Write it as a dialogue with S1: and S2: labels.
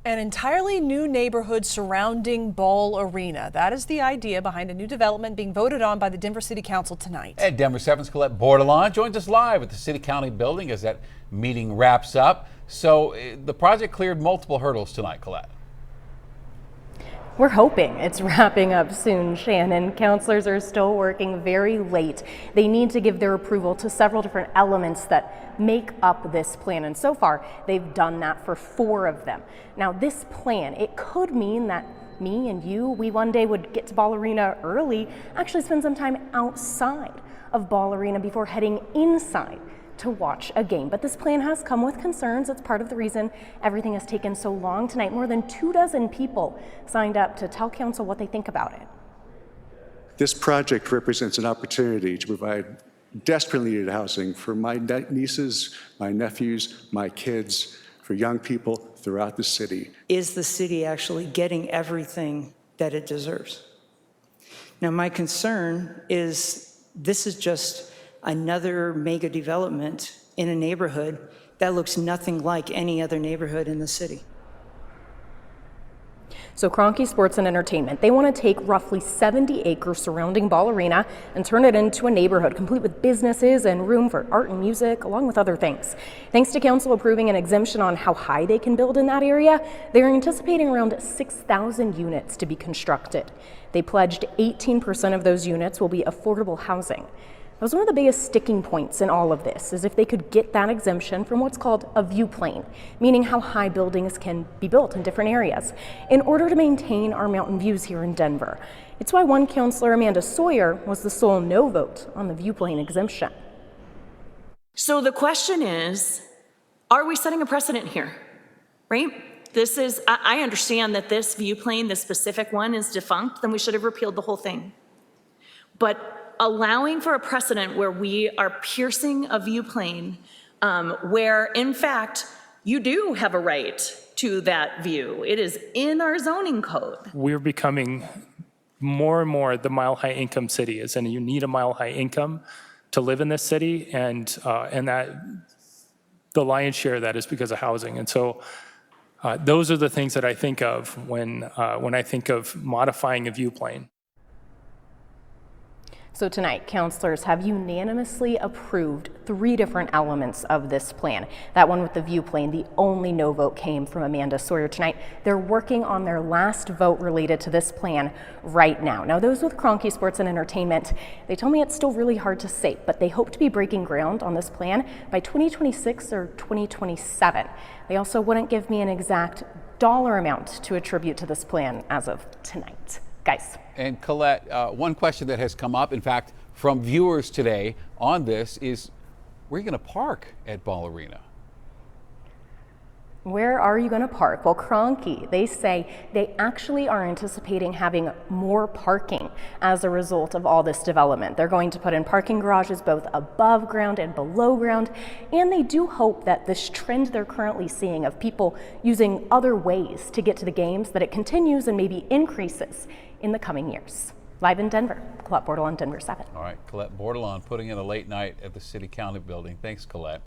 S1: An entirely new neighborhood surrounding Ball Arena. That is the idea behind a new development being voted on by the Denver City Council tonight.
S2: And Denver 7's Colette Bordelon joins us live at the City County building as that meeting wraps up. So the project cleared multiple hurdles tonight, Colette.
S3: We're hoping it's wrapping up soon, Shannon. Councilors are still working very late. They need to give their approval to several different elements that make up this plan, and so far they've done that for 4 of them. Now this plan, it could mean that me and you, we one day would get to Ball Arena early, actually spend some time outside of Ball Arena before heading inside to watch a game. But this plan has come with concerns. It's part of the reason everything has taken so long tonight. More than 24 people signed up to tell council what they think about it.
S4: This project represents an opportunity to provide desperately needed housing for my nieces, my nephews, my kids, for young people throughout the city.
S5: Is the city actually getting everything that it deserves? Now, my concern is this is just another mega development in a neighborhood that looks nothing like any other neighborhood in the city.
S3: So Kroenke Sports and Entertainment, they want to take roughly 70 acres surrounding Ball Arena and turn it into a neighborhood complete with businesses and room for art and music, along with other things. Thanks to council approving an exemption on how high they can build in that area, they're anticipating around 6,000 units to be constructed. They pledged 18% of those units will be affordable housing. That was one of the biggest sticking points in all of this, is if they could get that exemption from what's called a view plane, meaning how high buildings can be built in different areas, in order to maintain our mountain views here in Denver. It's why one councilor, Amanda Sawyer, was the sole no vote on the view plane exemption.
S6: So the question is, are we setting a precedent here, right? This is, I understand that this view plane, this specific one, is defunct, then we should have repealed the whole thing. But allowing for a precedent where we are piercing a view plane, where in fact you do have a right to that view. It is in our zoning code.
S7: We're becoming more and more the mile-high income city is, and you need a mile-high income to live in this city, and that the lion's share of that is because of housing. And so those are the things that I think of when I think of modifying a view plane.
S3: So tonight, councilors have unanimously approved 3 different elements of this plan. That one with the view plane, the only no vote came from Amanda Sawyer tonight. They're working on their last vote related to this plan right now. Now, those with Kroenke Sports and Entertainment, they told me it's still really hard to say, but they hope to be breaking ground on this plan by 2026 or 2027. They also wouldn't give me an exact dollar amount to attribute to this plan as of tonight. Guys.
S2: And Colette, one question that has come up, in fact, from viewers today on this is, where are you going to park at Ball Arena?
S3: Where are you going to park? Well, Kroenke, they say they actually are anticipating having more parking as a result of all this development. They're going to put in parking garages both above ground and below ground, and they do hope that this trend they're currently seeing of people using other ways to get to the games, that it continues and maybe increases in the coming years. Live in Denver, Colette Bordelon, Denver 7.
S2: All right, Colette Bordelon putting in a late night at the City County building. Thanks, Colette.